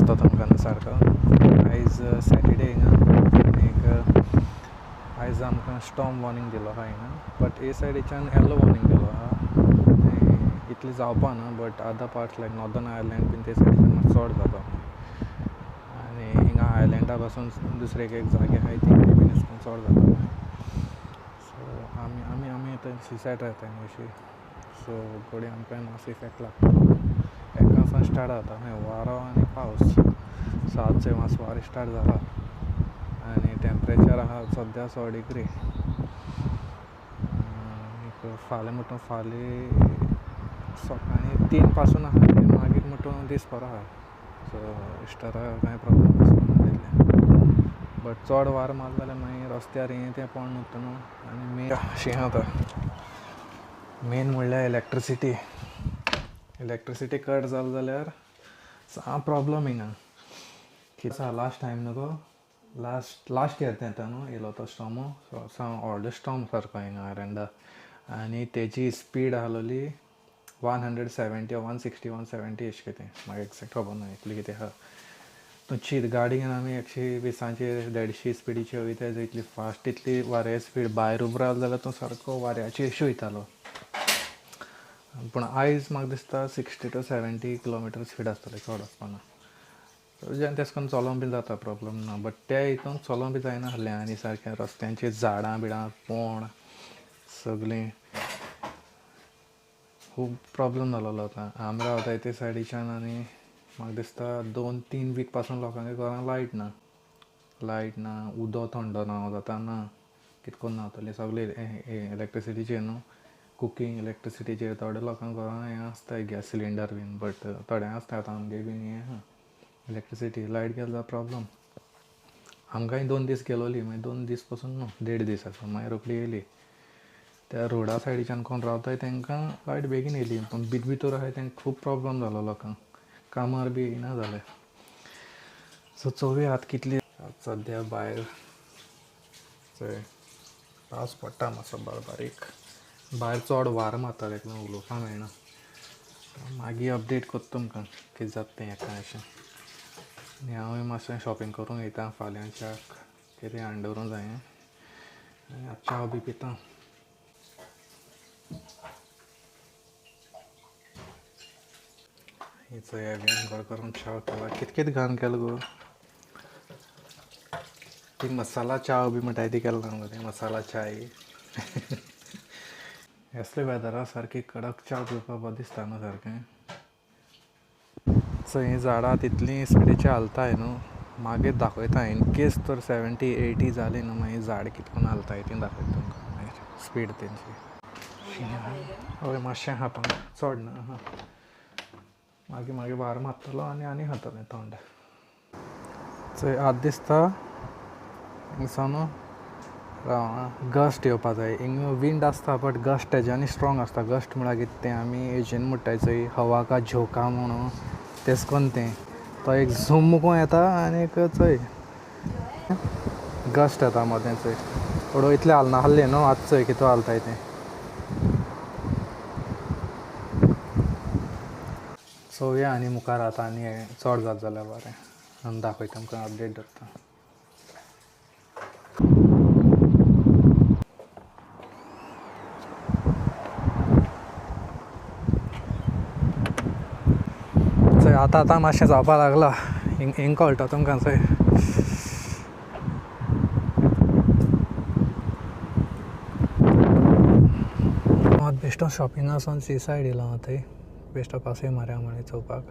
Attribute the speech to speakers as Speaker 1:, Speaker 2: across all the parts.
Speaker 1: आसता तुमकां सारको आयज सॅटरडे हिंगा आनीक आयज आमकां स्टॉर्म वॉर्निंग दिलो आहा हिंगा बट ए सायडीच्यान येलो वॉर्निंग दिलो आहा इतली जावपा ना but other parts like northern island बीन ते सायडीच्यान मातसो चड जाता आनी हिंगा आयलँडा पासून दुसरे एक जागे आहाय तिंगा बीन अशें करून चड जाता सो आमी आतां सिसायड रावताय न्हू अशी सो घोडी आमकां मातसो इफेक्ट लागता एका सावन स्टार्ट जाता वारो आनी पावस सो आजचो मातसो वारो स्टार्ट जाला आनी टेम्परेचर आहा सद्या 6 डिग्री फाल्यां म्हणटा फाल्यां सकाळीं 3 पासून आहा मागीर म्हणटा दीस बरो आहा सो इस्टारा कांय प्रॉब्लम दिसना तितलें बट चड वारो मारलो जाल्यार मागीर रस्त्यार हें तें पडून उरता न्हू आनी मेन अशें आतां मेन म्हणल्यार इलेक्ट्रिसिटी कट जालो जाल्यार सा प्रॉब्लम हिंगा कितें आसा लास्ट टायम न्हू गो लास्ट इयर येता न्हू येयलो तो स्टॉर्म सा व्हडलो स्टॉर्म सारको हिंगा आयलँडा आनी तेजी स्पीड आहलोली 170 or 160 170 अशें कितें म्हाका एक्झॅक्ट खबर ना इतली कितें आहा तूं चीत गाडी घेवन आमी 120 150 स्पिडीची वयताय जर इतली फास्ट इतली वाऱ्या स्पीड भायर उबो रावलो जाल्यार तूं सारको वाऱ्याची अशी वयतालो पूण आयज म्हाका दिसता 60 to 70 किलोमिटर स्पीड आसतलें चड वचपाना जेन्ना तेश कोन्न चलोवंक बी जाता प्रॉब्लम ना बट त्या हितून चलोवंक बी जायना आहलें आनी सारकें रस्त्यांचेर झाडां बिडां पोंड सगळीं खूब प्रॉब्लम जालोलो आतां आमी रावताय ते सायडीच्यान आनी म्हाका दिसता 2-3 वीक पासून लोकांच्या घरान लायट ना उदक थंड ना जाता ना कितें करून रावतलीं सगळीं इलेक्ट्रिसिटीचेर न्हू कुकींग इलेक्ट्रिसिटीचेर थोड्या लोकांच्या घरान हें आसताय गॅस सिलिंडर बीन बट थोड्यां आसता आतां आमगे बीन हें आहा इलेक्ट्रिसिटी लायट गेलो जाल्यार प्रॉब्लम आमकांय 2 दीस गेलोली मागीर 2 दीस पासून न्हू 1.5 दीस आसा मागीर रोखडी येयली त्या रोडा सायडीच्यान कोण रावताय तांकां लायट बेगीन येयली पूण भितर आहाय तांकां खूब प्रॉब्लम जालो लोकांक कामार बी येयना जालें सो चोवया आतां कितली सद्या भायर चोय पावस पडटा मातसो बारीक भायर चड वारो मारता ताका उलोवपाक मेळना मागीर अपडेट करता तुमकां कितें जाता तें हेका अशें आनी हांवूय मातशें शॉपिंग करूंक वयता फाल्यांच्याक कितें हाडून दवरूंक जाय आनी आतां च्या बी पिता हिचो हें घर करून च्या केला कितें घालून केलो गो ती मसाला च्या बी म्हणटाय ती केला ना ती मसाला चाय असले वेदरा सारकी कडक च्या पिवपा बरें दिसता न्हू सारकें सो हीं झाडां तितलीं स्पिडीची हालताय न्हू मागीर दाखयता इन केस तर 70-80 जाली न्हू मागीर झाड कितें करून हालताय ती दाखयता तुमकां मागीर स्पीड तेंची हय मातशें आहा पूण चड ना आहा मागीर वारो मारतलो आनी खातलें थंड चोय आतां दिसता हिंगसोन गस्ट येवपा जाय हिंग विंड आसता बट गस्ट तेज्यानी स्ट्रॉंग आसता गस्ट म्हळ्यार कितें तें आमी हेजेन म्हणटाय चोय हवा का झोका म्हणून तेश कोन्न तें तो एक झूम को येता आनीक चोय गस्ट येता मोदें चोय थोडो इतलें हालना आहलें न्हू आतां चोय कितू हालताय तें चोवया आनी मुखार आतां आनी चड जात जाल्यार बरें आनी दाखयता तुमकां अपडेट धरता चोय आतां मातशें जावपा लागला हिंग कळटा तुमकां चोय बेश्टो शॉपिंगासून सी सायड येयलो हांव थंय बेश्टो पासय मारया म्हळें चोवपाक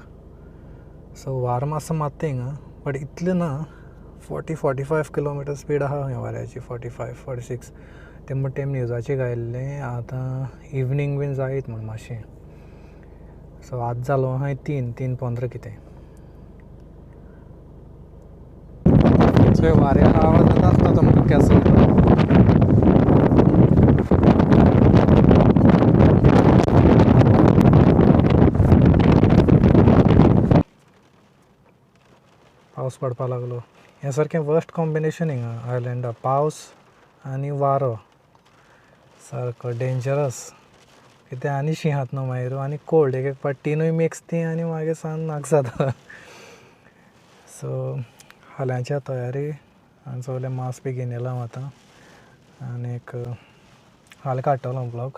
Speaker 1: सो वारो मातसो मारता हिंगा बट इतलें ना 40-45 किलोमिटर स्पीड आहा ह्या वाऱ्याची 45-46 ते म्हणटा तें न्यूजाचेर घायल्लें आतां इवनींग बीन जायत म्हण मातशें सो आतां जालो आहाय 3:15 कितें सो वाऱ्यार आवाज येता आसता तुमकां केसो पावस पडपा लागलो हें सारकें वर्स्ट कॉम्बिनेशन हिंगा आयलँडा पावस आनी वारो सारको डेंजरस कित्याक आनी शिंयात न्हू मागीर आनी कोल्ड एक पाट तिनूय मिक्स ती आनी मागीर सान नाक जाता
Speaker 2: सो हाल्याच्या तयारी आनी सगळे मास्क बी घेवन येयला हांव आतां आनी हाल काडटलो ब्लॉग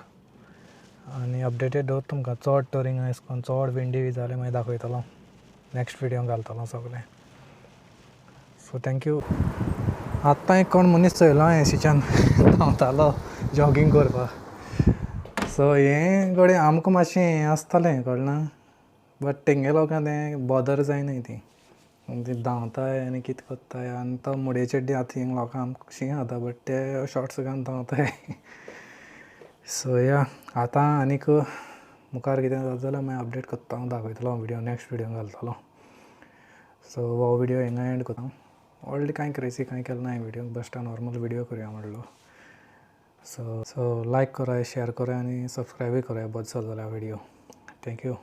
Speaker 2: आनी अपडेटेड दवर तुमकां चड टोरींग एश कोन्न चड विंडी बी जाल्यार मागीर दाखयतलो नॅक्स्ट विडिओ घालतलो सगळें सो थँक्यू आत्तां एक कोण मनीस चोयलो हांवें एसीच्यान धांवतालो जॉगींग करपाक सो हें गडे आमकां मातशें हें आसतालें कळना बट तेंगे लोकांक तें बॉदर जायनाय ती धांवताय आनी कितें कोत्ताय आनी तो मुडये चेड्डी आतां हिंग लोकांक आमकां शीं जाता बट ते शॉर्ट्स घालून धांवताय सो या आतां आनीक मुखार कितें जाता जाल्यार मागीर अपडेट करता हांव दाखयतलो विडिओ नॅक्स्ट विडिओ घालतलो सो हो विडिओ हिंगा एंड करता ऑलरेडी कांय क्रेजी कांय केलें ना विडिओ बेश्टो नॉर्मल विडिओ करुया म्हणलो सो लायक कराय शेअर कराय आनी सबस्क्रायबूय कराय बरें चल जाल्यार विडिओ थँक्यू